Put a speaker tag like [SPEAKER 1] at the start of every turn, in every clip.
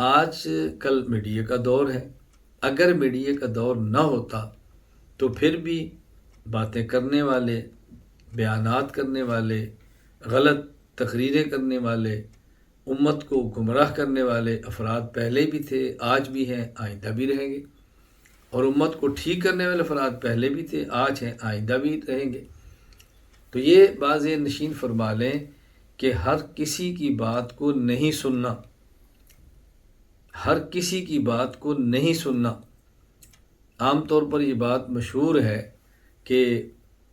[SPEAKER 1] آج کل میڈیا کا دور ہے، اگر میڈیا کا دور نہ ہوتا تو پھر بھی باتیں کرنے والے، بیانات کرنے والے، غلط تقریریں کرنے والے، امت کو گمراہ کرنے والے افراد پہلے بھی تھے، آج بھی ہیں، آئندہ بھی رہیں گے، اور امت کو ٹھیک کرنے والے افراد پہلے بھی تھے، آج ہیں، آئندہ بھی رہیں گے۔ تو یہ باز نشین فرما لیں کہ ہر کسی کی بات کو نہیں سننا، ہر کسی کی بات کو نہیں سننا۔ عام طور پر یہ بات مشہور ہے کہ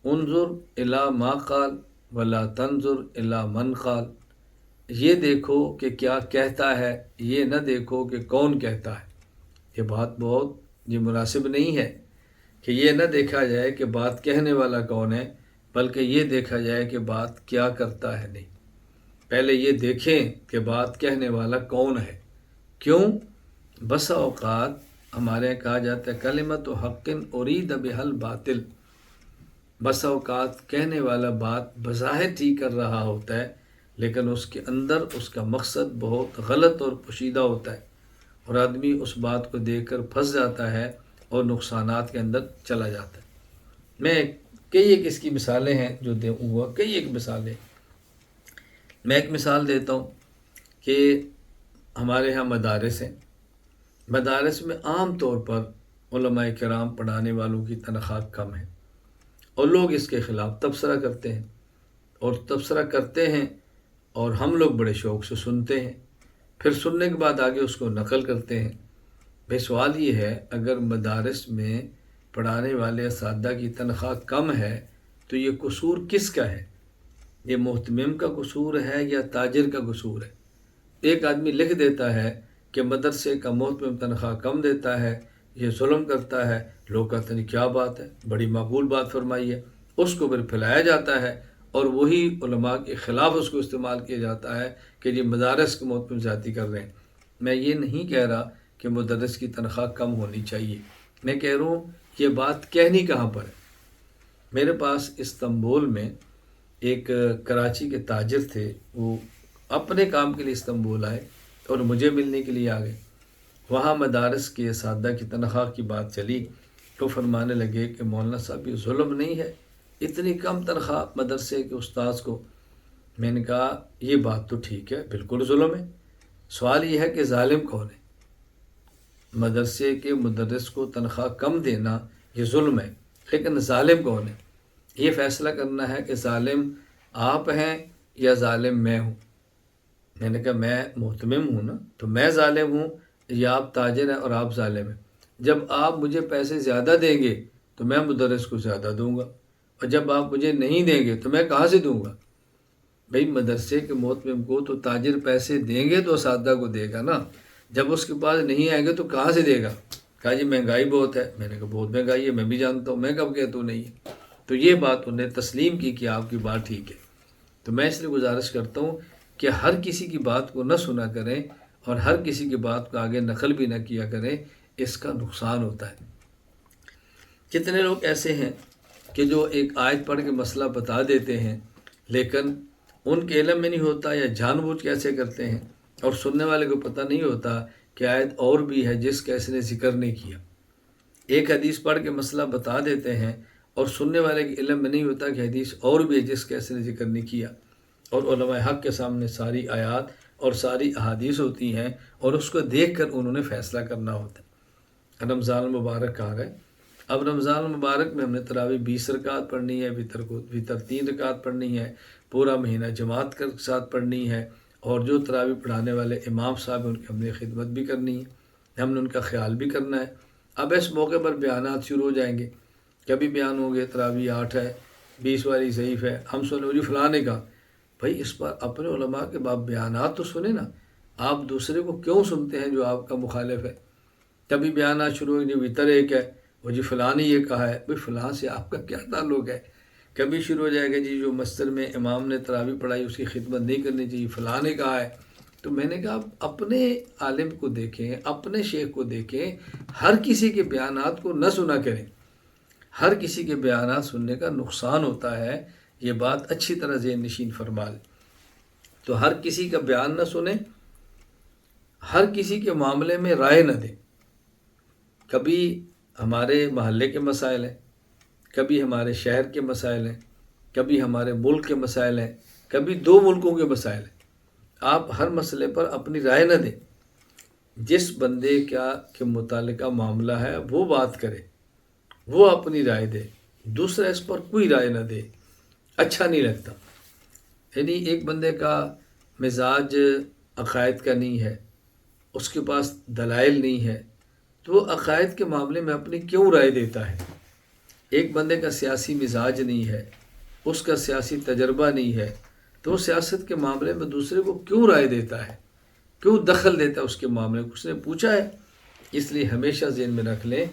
[SPEAKER 1] انظر الی ما قال ولا تنظر الی من قال، یہ دیکھو کہ کیا کہتا ہے، یہ نہ دیکھو کہ کون کہتا ہے۔ یہ بات بہت مناسب نہیں ہے کہ یہ نہ دیکھا جائے کہ بات کہنے والا کون ہے، بلکہ یہ دیکھا جائے کہ بات کیا کرتا ہے۔ نہیں، پہلے یہ دیکھیں کہ بات کہنے والا کون ہے۔ کیوں؟ بسا اوقات ہمارے یہاں کہا جاتا ہے کلمۃ حق ارید بہا الباطل، بسا اوقات کہنے والا بات بظاہر ٹھیک کر رہا ہوتا ہے، لیکن اس کے اندر اس کا مقصد بہت غلط اور پوشیدہ ہوتا ہے، اور آدمی اس بات کو دیکھ کر پھنس جاتا ہے اور نقصانات کے اندر چلا جاتا ہے۔ میں کئی ایک اس کی مثالیں ہیں جو ہوا، کئی ایک مثالیں۔ میں ایک مثال دیتا ہوں کہ ہمارے ہاں مدارس ہیں، مدارس میں عام طور پر علماء کرام پڑھانے والوں کی تنخواہ کم ہے، اور لوگ اس کے خلاف تبصرہ کرتے ہیں، اور تبصرہ کرتے ہیں اور ہم لوگ بڑے شوق سے سنتے ہیں، پھر سننے کے بعد آگے اس کو نقل کرتے ہیں۔ بھئی سوال یہ ہے، اگر مدارس میں پڑھانے والے اساتذہ کی تنخواہ کم ہے تو یہ قصور کس کا ہے؟ یہ محتمم کا قصور ہے یا تاجر کا قصور ہے؟ ایک آدمی لکھ دیتا ہے کہ مدرسے کا محتمم تنخواہ کم دیتا ہے، یہ ظلم کرتا ہے، لوگ کہتے ہیں کیا بات ہے، بڑی معقول بات فرمائی ہے، اس کو پھر پھیلایا جاتا ہے، اور وہی علماء کے خلاف اس کو استعمال کیا جاتا ہے کہ یہ مدارس کے محتمم زیادتی کر رہے ہیں۔ میں یہ نہیں کہہ رہا کہ مدرس کی تنخواہ کم ہونی چاہیے، میں کہہ رہا ہوں یہ بات کہنی کہاں پر ہے۔ میرے پاس استنبول میں ایک کراچی کے تاجر تھے، وہ اپنے کام کے لیے استنبول آئے اور مجھے ملنے کے لیے آ گئے۔ وہاں مدارس کے اساتذہ کی تنخواہ کی بات چلی تو فرمانے لگے کہ مولانا صاحب یہ ظلم نہیں ہے، اتنی کم تنخواہ مدرسے کے استاذ کو۔ میں نے کہا یہ بات تو ٹھیک ہے، بالکل ظلم ہے۔ سوال یہ ہے کہ ظالم کون ہے؟ مدرسے کے مدرس کو تنخواہ کم دینا یہ ظلم ہے، لیکن ظالم کون ہے؟ یہ فیصلہ کرنا ہے کہ ظالم آپ ہیں یا ظالم میں ہوں۔ میں نے کہا میں محتمم ہوں نا، تو میں ظالم ہوں یا آپ تاجر ہیں اور آپ ظالم ہیں؟ جب آپ مجھے پیسے زیادہ دیں گے تو میں مدرس کو زیادہ دوں گا، اور جب آپ مجھے نہیں دیں گے تو میں کہاں سے دوں گا؟ بھئی مدرسے کے محتمم کو تو تاجر پیسے دیں گے تو اساتذہ کو دے گا نا، جب اس کے پاس نہیں آئیں گے تو کہاں سے دے گا؟ کہا جی مہنگائی بہت ہے۔ میں نے کہا بہت مہنگائی ہے، میں بھی جانتا ہوں، میں کب کہتا ہوں نہیں ہے؟ تو یہ بات انہوں نے تسلیم کی کہ آپ کی بات ٹھیک ہے۔ تو میں اس لیے گزارش کرتا ہوں کہ ہر کسی کی بات کو نہ سنا کریں، اور ہر کسی کی بات کو آگے نقل بھی نہ کیا کریں، اس کا نقصان ہوتا ہے۔ کتنے لوگ ایسے ہیں کہ جو ایک آیت پڑھ کے مسئلہ بتا دیتے ہیں، لیکن ان کے علم میں نہیں ہوتا یا جان بوجھ کے ایسے کرتے ہیں، اور سننے والے کو پتہ نہیں ہوتا کہ آیت اور بھی ہے جس کا اس نے ذکر نہیں کیا۔ ایک حدیث پڑھ کے مسئلہ بتا دیتے ہیں اور سننے والے کے علم میں نہیں ہوتا کہ حدیث اور بھی ہے جس کا اس نے ذکر نہیں کیا، اور علماء حق کے سامنے ساری آیات اور ساری احادیث ہوتی ہیں، اور اس کو دیکھ کر انہوں نے فیصلہ کرنا ہوتا ہے۔ رمضان المبارک آ گئے، اب رمضان المبارک میں ہم نے تراویح 20 رکعت پڑھنی ہے، وطر 3 رکعت پڑھنی ہے، پورا مہینہ جماعت کے ساتھ پڑھنی ہے، اور جو تراویح پڑھانے والے امام صاحب ہیں ان کی ہم نے خدمت بھی کرنی ہے، ہم نے ان کا خیال بھی کرنا ہے۔ اب اس موقع پر بیانات شروع ہو جائیں گے، کبھی بیان ہوں گے تراویح 8 ہے، 20 والی ضعیف ہے، ہم سنو جی فلاں نے کہا۔ بھائی اس پر اپنے علماء کے بعد بیانات تو سنیں نا، آپ دوسرے کو کیوں سنتے ہیں جو آپ کا مخالف ہے؟ کبھی بیانات شروع ہو جی وطر 1 ہے، وہ جی فلاں نے یہ کہا ہے۔ بھئی فلاں سے آپ کا کیا تعلق ہے؟ کبھی شروع ہو جائے گا جی جو مسجد میں امام نے تراویح پڑھائی اس کی خدمت نہیں کرنی چاہیے، فلاں نے کہا ہے۔ تو میں نے کہا آپ اپنے عالم کو دیکھیں، اپنے شیخ کو دیکھیں، ہر کسی کے بیانات کو نہ سنا کریں۔ ہر کسی کے بیانات سننے کا نقصان ہوتا ہے، یہ بات اچھی طرح ذہن نشین فرما لیں۔ تو ہر کسی کا بیان نہ سنیں، ہر کسی کے معاملے میں رائے نہ دیں۔ کبھی ہمارے محلے کے مسائل ہیں، کبھی ہمارے شہر کے مسائل ہیں، کبھی ہمارے ملک کے مسائل ہیں، کبھی 2 ملکوں کے مسائل ہیں۔ آپ ہر مسئلے پر اپنی رائے نہ دیں۔ جس بندے کے متعلقہ معاملہ ہے وہ بات کرے، وہ اپنی رائے دے، دوسرا اس پر کوئی رائے نہ دے، اچھا نہیں لگتا۔ یعنی ایک بندے کا مزاج عقائد کا نہیں ہے، اس کے پاس دلائل نہیں ہے، تو وہ عقائد کے معاملے میں اپنی کیوں رائے دیتا ہے؟ ایک بندے کا سیاسی مزاج نہیں ہے، اس کا سیاسی تجربہ نہیں ہے، تو وہ سیاست کے معاملے میں دوسرے کو کیوں رائے دیتا ہے، کیوں دخل دیتا ہے اس کے معاملے کو؟ اس نے پوچھا ہے؟ اس لیے ہمیشہ ذہن میں رکھ لیں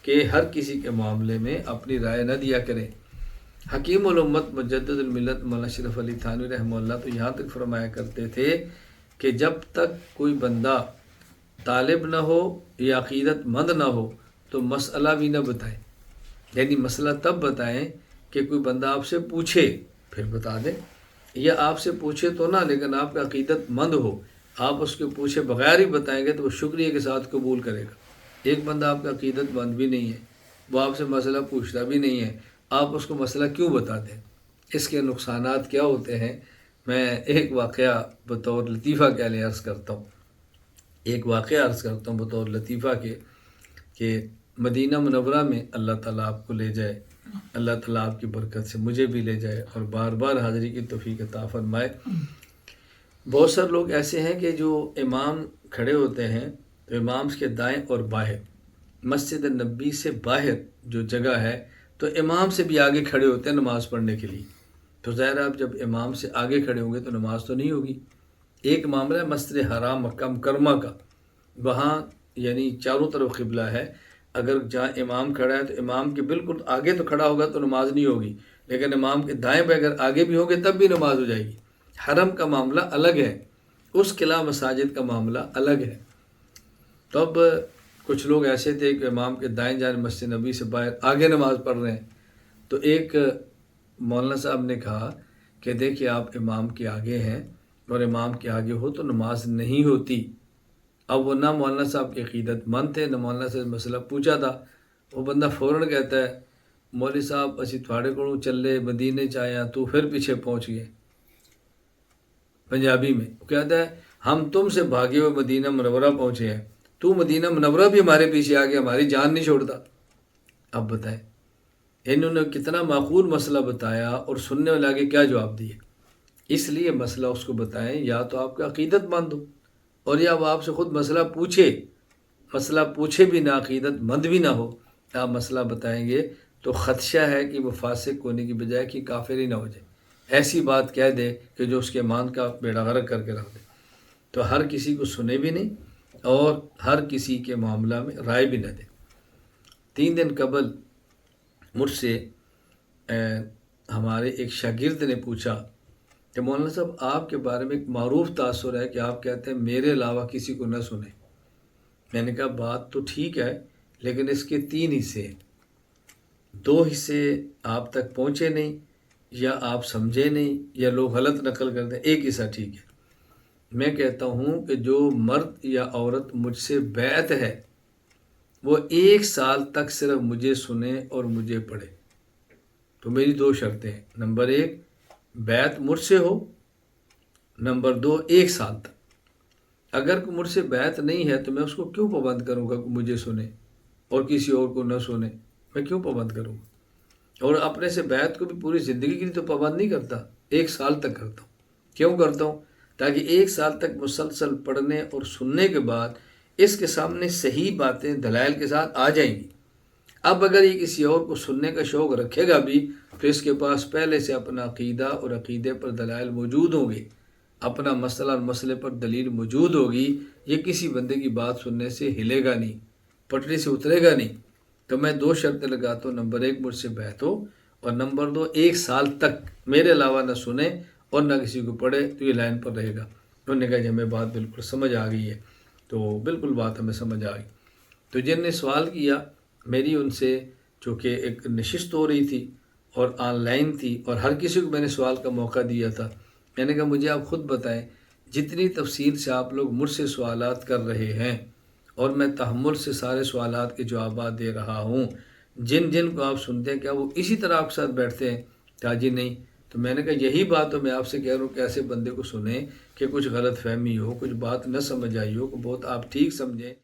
[SPEAKER 1] کہ ہر کسی کے معاملے میں اپنی رائے نہ دیا کریں۔ حکیم الامت مجدد الملت مولانا اشرف علی تھانوی رحمہ اللہ تو یہاں تک فرمایا کرتے تھے کہ جب تک کوئی بندہ طالب نہ ہو یا عقیدت مند نہ ہو تو مسئلہ بھی نہ بتائیں۔ یعنی مسئلہ تب بتائیں کہ کوئی بندہ آپ سے پوچھے پھر بتا دیں، یا آپ سے پوچھے تو نہ لیکن آپ کا عقیدت مند ہو، آپ اس کے پوچھے بغیر ہی بتائیں گے تو وہ شکریہ کے ساتھ قبول کرے گا۔ ایک بندہ آپ کا عقیدت مند بھی نہیں ہے، وہ آپ سے مسئلہ پوچھتا بھی نہیں ہے، آپ اس کو مسئلہ کیوں بتا دیں؟ اس کے نقصانات کیا ہوتے ہیں؟ میں ایک واقعہ بطور لطیفہ کے لیے عرض کرتا ہوں، بطور لطیفہ کے کہ مدینہ منورہ میں اللہ تعالیٰ آپ کو لے جائے، اللہ تعالیٰ آپ کی برکت سے مجھے بھی لے جائے اور بار بار حاضری کی توفیق عطا فرمائے۔ بہت سارے لوگ ایسے ہیں کہ جو امام کھڑے ہوتے ہیں تو امام کے دائیں اور باہر، مسجد نبی سے باہر جو جگہ ہے تو امام سے بھی آگے کھڑے ہوتے ہیں نماز پڑھنے کے لیے۔ تو ظاہر آپ جب امام سے آگے کھڑے ہوں گے تو نماز تو نہیں ہوگی۔ ایک معاملہ ہے مسجد حرام مکہ مکرمہ کا، وہاں یعنی چاروں طرف قبلہ ہے، اگر جہاں امام کھڑا ہے تو امام کے بالکل آگے تو کھڑا ہوگا تو نماز نہیں ہوگی، لیکن امام کے دائیں پہ اگر آگے بھی ہوگے تب بھی نماز ہو جائے گی۔ حرم کا معاملہ الگ ہے، اس کے علاوہ مساجد کا معاملہ الگ ہے۔ تو اب کچھ لوگ ایسے تھے کہ امام کے دائیں جانب مسجد نبی سے باہر آگے نماز پڑھ رہے ہیں، تو ایک مولانا صاحب نے کہا کہ دیکھیں آپ امام کے آگے ہیں اور امام کے آگے ہو تو نماز نہیں ہوتی۔ اب وہ نہ مولانا صاحب کے عقیدت مند تھے، نہ مولانا سے مسئلہ پوچھا تھا، وہ بندہ فوراً کہتا ہے مولوی صاحب اسی تھوڑے کو چلے مدینے چاہیا تو پھر پیچھے پہنچ گئے۔ پنجابی میں وہ کہتا ہے ہم تم سے بھاگے ہوئے مدینہ منورہ پہنچے ہیں، تو مدینہ منورہ بھی ہمارے پیچھے آ گیا، ہماری جان نہیں چھوڑتا۔ اب بتائیں انہوں نے کتنا معقول مسئلہ بتایا اور سننے والے آگے کیا جواب دیے۔ اس لیے مسئلہ اس کو بتائیں، یا تو آپ کا عقیدت مند ہو اور یا وہ آپ سے خود مسئلہ پوچھے بھی نہ، عقیدت مند بھی نہ ہو، آپ مسئلہ بتائیں گے تو خدشہ ہے کہ وہ فاسق ہونے کی بجائے کہ کافر ہی نہ ہو جائے، ایسی بات کہہ دے کہ جو اس کے ایمان کا بیڑا غرق کر کے رکھ دے۔ تو ہر کسی کو سنے بھی نہیں اور ہر کسی کے معاملہ میں رائے بھی نہ دے۔ 3 دن قبل مجھ سے ہمارے ایک شاگرد نے پوچھا کہ مولانا صاحب آپ کے بارے میں ایک معروف تاثر ہے کہ آپ کہتے ہیں میرے علاوہ کسی کو نہ سنیں۔ میں نے کہا بات تو ٹھیک ہے لیکن اس کے 3 حصے ہیں، 2 حصے آپ تک پہنچے نہیں یا آپ سمجھے نہیں یا لوگ غلط نقل کرتے ہیں، ایک حصہ ٹھیک ہے۔ میں کہتا ہوں کہ جو مرد یا عورت مجھ سے بیعت ہے وہ 1 سال تک صرف مجھے سنے اور مجھے پڑھے۔ تو میری 2 شرطیں ہیں، نمبر 1 بیعت مجھ سے ہو، نمبر 2 1 سال تک۔ اگر کوئی مجھ سے بیعت نہیں ہے تو میں اس کو کیوں پابند کروں گا کہ مجھے سنے اور کسی اور کو نہ سنے؟ میں کیوں پابند کروں گا؟ اور اپنے سے بیعت کو بھی پوری زندگی کے لیے تو پابند نہیں کرتا، 1 سال تک کرتا ہوں۔ کیوں کرتا ہوں؟ تاکہ 1 سال تک مسلسل پڑھنے اور سننے کے بعد اس کے سامنے صحیح باتیں دلائل کے ساتھ آ جائیں گی۔ اب اگر یہ کسی اور کو سننے کا شوق رکھے گا بھی تو اس کے پاس پہلے سے اپنا عقیدہ اور عقیدے پر دلائل موجود ہوں گے، اپنا مسئلہ اور مسئلے پر دلیل موجود ہوگی، یہ کسی بندے کی بات سننے سے ہلے گا نہیں، پٹری سے اترے گا نہیں۔ تو میں 2 شرطیں لگاتا ہوں، نمبر 1 مجھ سے بیعت ہو اور نمبر 2 1 سال تک میرے علاوہ نہ سنے اور نہ کسی کو پڑھے تو یہ لائن پر رہے گا۔ انہوں نے کہا کہ ہمیں بات بالکل سمجھ آ گئی ہے، تو بالکل بات ہمیں سمجھ آ گئی۔ تو جن نے سوال کیا میری ان سے چونکہ ایک نشست ہو رہی تھی اور آن لائن تھی اور ہر کسی کو میں نے سوال کا موقع دیا تھا، میں نے کہا مجھے آپ خود بتائیں جتنی تفصیل سے آپ لوگ مجھ سے سوالات کر رہے ہیں اور میں تحمل سے سارے سوالات کے جوابات دے رہا ہوں، جن جن کو آپ سنتے ہیں کیا وہ اسی طرح آپ کے ساتھ بیٹھتے ہیں؟ کہا جی نہیں۔ تو میں نے کہا یہی بات تو میں آپ سے کہہ رہا ہوں کہ ایسے بندے کو سنیں کہ کچھ غلط فہمی ہو، کچھ بات نہ سمجھ آئی ہو، کہ بہت آپ ٹھیک سمجھیں